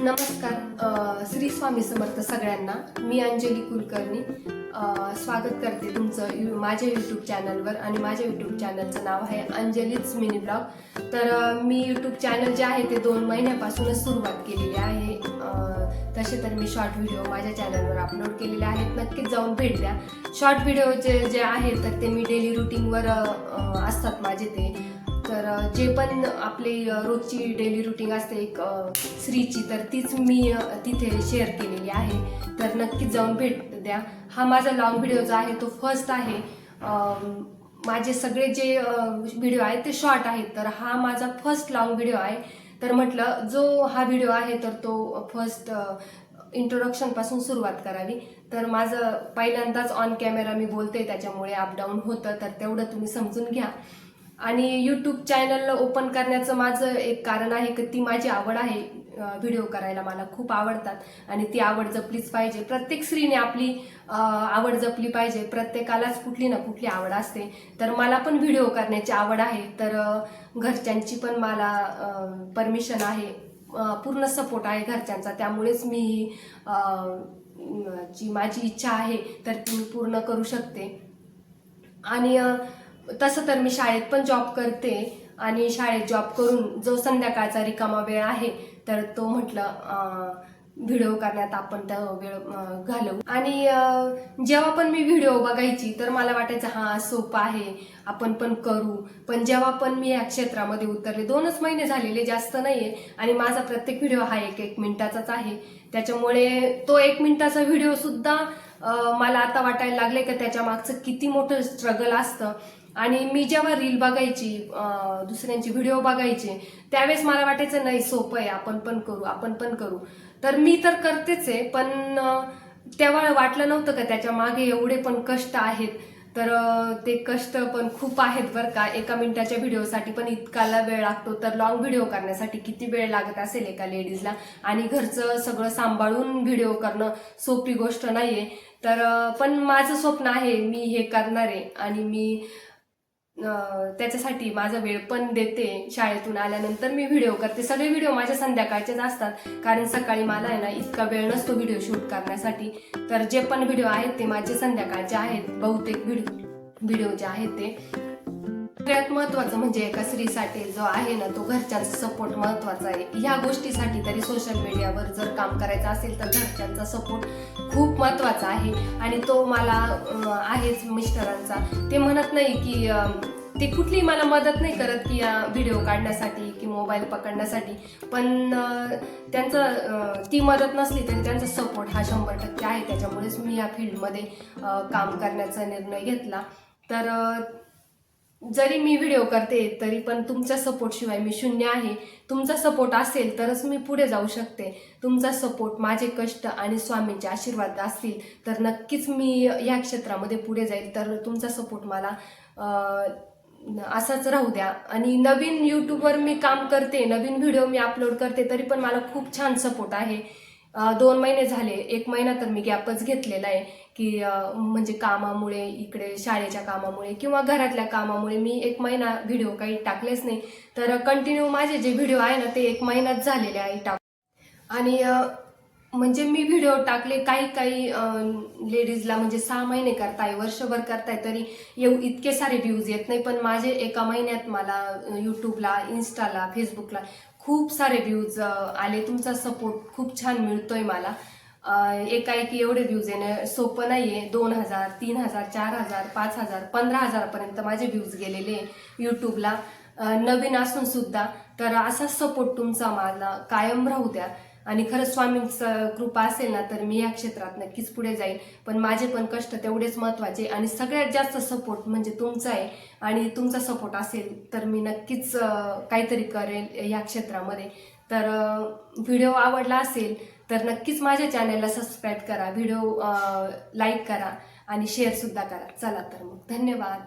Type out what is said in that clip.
नमस्कार. श्री स्वामी समर्थ सगळ्यांना. मी अंजली कुलकर्णी स्वागत करते तुमचं माझ्या यूट्यूब चॅनलवर. आणि माझ्या यूट्यूब चॅनलचं नाव आहे अंजलीच मिनी ब्लॉग. तर मी यूट्यूब चॅनल जे आहे ते 2 महिन्यापासूनच सुरुवात केलेली आहे. तसे तर मी शॉर्ट व्हिडिओ माझ्या चॅनलवर अपलोड केलेले आहेत. नक्कीच जाऊन भेट द्या. शॉर्ट व्हिडिओचे जे आहेत तर ते मी डेली रुटीनवर असतात माझे ते. तर जे पण आपली रोजची डेली रुटीन असते एक स्त्रीची, तर तीच मी तिथे शेअर केलेली आहे. तर नक्कीच जाऊन भेट द्या. हा माझा लॉंग व्हिडिओ जो आहे तो फर्स्ट आहे. माझे सगळे जे व्हिडिओ आहेत ते शॉर्ट आहेत, तर हा माझा फर्स्ट लॉंग व्हिडिओ आहे. तर म्हटलं जो हा व्हिडिओ आहे तर तो फर्स्ट इंट्रोडक्शन पासून सुरुवात करावी. तर माझं पहिल्यांदाच ऑन कॅमेरा मी बोलते, त्याच्यामुळे अपडाऊन होतं, तर तेवढं तुम्ही समजून घ्या. आणि यूट्यूब चॅनल ओपन करण्याचं माझं एक कारण आहे की ती माझी आवड आहे. व्हिडिओ करायला मला खूप आवडतात आणि ती आवड जपलीच पाहिजे. प्रत्येक स्त्रीने आपली आवड जपली पाहिजे. प्रत्येकालाच कुठली ना कुठली आवड असते. तर मला पण व्हिडिओ करण्याची आवड आहे. तर घरच्यांची पण मला परमिशन आहे, पूर्ण सपोर्ट आहे घरच्यांचा. त्यामुळेच मी जी माझी इच्छा आहे तर ती मी पूर्ण करू शकते. आणि तसं तर मी शाळेत पण जॉब करते आणि शाळेत जॉब करून जो संध्याकाळचा रिकामा वेळ आहे तर तो म्हटलं व्हिडिओ करण्यात आपण त्या वेळ घालवू. आणि जेव्हा पण मी व्हिडिओ बघायची तर मला वाटायचं हा सोपा आहे, आपण पण करू. पण जेव्हा पण मी या क्षेत्रामध्ये उतरले, 2च महिने झालेले, जास्त नाहीये, आणि माझा प्रत्येक व्हिडिओ हा 1 मिनिटाचाच आहे. त्याच्यामुळे तो 1 मिनिटाचा व्हिडिओ सुद्धा मला आता वाटायला लागले की त्याच्या मागचं किती मोठं स्ट्रगल असतं. आणि मी जेव्हा रील बघायची, दुसऱ्यांची व्हिडिओ बघायचे, त्यावेळेस मला वाटायचं नाही सोपं आहे, आपण पण करू, आपण पण करू. तर मी तर करतेच आहे, पण तेव्हा वाटलं नव्हतं का त्याच्या मागे एवढे पण कष्ट आहेत. तर ते कष्ट पण खूप आहेत बरं का. 1 मिनिटाच्या व्हिडिओसाठी पण इतकाला वेळ लागतो, तर लॉंग व्हिडिओ करण्यासाठी किती वेळ लागत असेल एका लेडीजला. आणि घरचं सगळं सांभाळून व्हिडिओ करणं सोपी गोष्ट नाहीये. तर पण माझं स्वप्न आहे, मी हे करणार आहे. आणि मी त्याच्यासाठी माझा वेळ पण देते. शाळेतून आल्यानंतर मी व्हिडिओ करते. सगळे व्हिडिओ माझे संध्याकाळचेच असतात, कारण सकाळी मला आहे ना इतका वेळ नसतो व्हिडिओ शूट करण्यासाठी. तर जे पण व्हिडिओ आहेत ते माझे संध्याकाळचे आहेत. बहुतेक व्हिडिओ जे आहेत ते. सगळ्यात महत्वाचं म्हणजे एका स्त्रीसाठी जो आहे ना तो घरच्यांचा सपोर्ट महत्वाचा आहे. ह्या गोष्टीसाठी तरी सोशल मीडियावर जर काम करायचं असेल तर घरच्यांचा सपोर्ट खूप महत्वाचा आहे. आणि तो मला आहेच मिस्टरांचा. ते म्हणत नाही की ते कुठली मला मदत नाही करत की व्हिडिओ काढण्यासाठी की मोबाईल पकडण्यासाठी, पण त्यांचं ती मदत नसली तरी त्यांचा सपोर्ट हा 100% आहे. त्याच्यामुळेच मी या फील्डमध्ये काम करण्याचा निर्णय घेतला. तर जरी मी व्हिडिओ करते तरी पण तुमच्या सपोर्ट शिवाय मी शून्य आहे. तुमचा सपोर्ट असेल तरच मी पुढे जाऊ शकते. तुमचा सपोर्ट, माझे कष्ट आणि स्वामींचे आशीर्वाद असतील तर नक्कीच मी या क्षेत्रामध्ये पुढे जाईल. तर तुमचा सपोर्ट मला असाच राहू द्या. आणि नवीन यूट्यूबवर मी काम करते, नवीन व्हिडिओ मी अपलोड करते, तरी पण मला खूप छान सपोर्ट आहे. 2 महिने झाले, 1 महिना तर मी गॅपच घेतलेला आहे की म्हणजे कामामुळे, इकडे शाळेच्या कामामुळे किंवा घरातल्या कामामुळे मी 1 महिना व्हिडिओ काही टाकलेच नाही. तर कंटिन्यू माझे जे व्हिडिओ आहे ना ते 1 महिनाच झालेले आहे टाक. आणि म्हणजे मी व्हिडिओ टाकले, काही लेडीजला म्हणजे 6 महिने करताय, वर्षभर करताय, तरी इतके सारे व्ह्यूज येत नाही. पण माझे 1 महिन्यात मला यूट्यूबला, इन्स्टाला, फेसबुकला खूप सारे व्ह्यूज आले. तुमचा सपोर्ट खूप छान मिळतोय मला. एकाएकी एवढे व्ह्यूज येणं सोपं नाहीये. 2000, 3000, 4000, 5000, 15000 पर्यंत माझे व्ह्यूज गेलेले यूट्यूबला, नवीन असून सुद्धा. तर असाच सपोर्ट तुमचा मला कायम राहू द्या. आणि खरंच स्वामींचं कृपा असेल ना तर मी या क्षेत्रात नक्कीच पुढे जाईल. पण माझे पण कष्ट तेवढेच महत्त्वाचे आणि सगळ्यात जास्त सपोर्ट म्हणजे तुमचा आहे. आणि तुमचा सपोर्ट असेल तर मी नक्कीच काहीतरी करेल या क्षेत्रामध्ये. तर व्हिडिओ आवडला असेल तर नक्कीच माझ्या चॅनलला सबस्क्राईब करा, व्हिडिओ लाईक करा आणि शेअरसुद्धा करा. चला तर मग, धन्यवाद.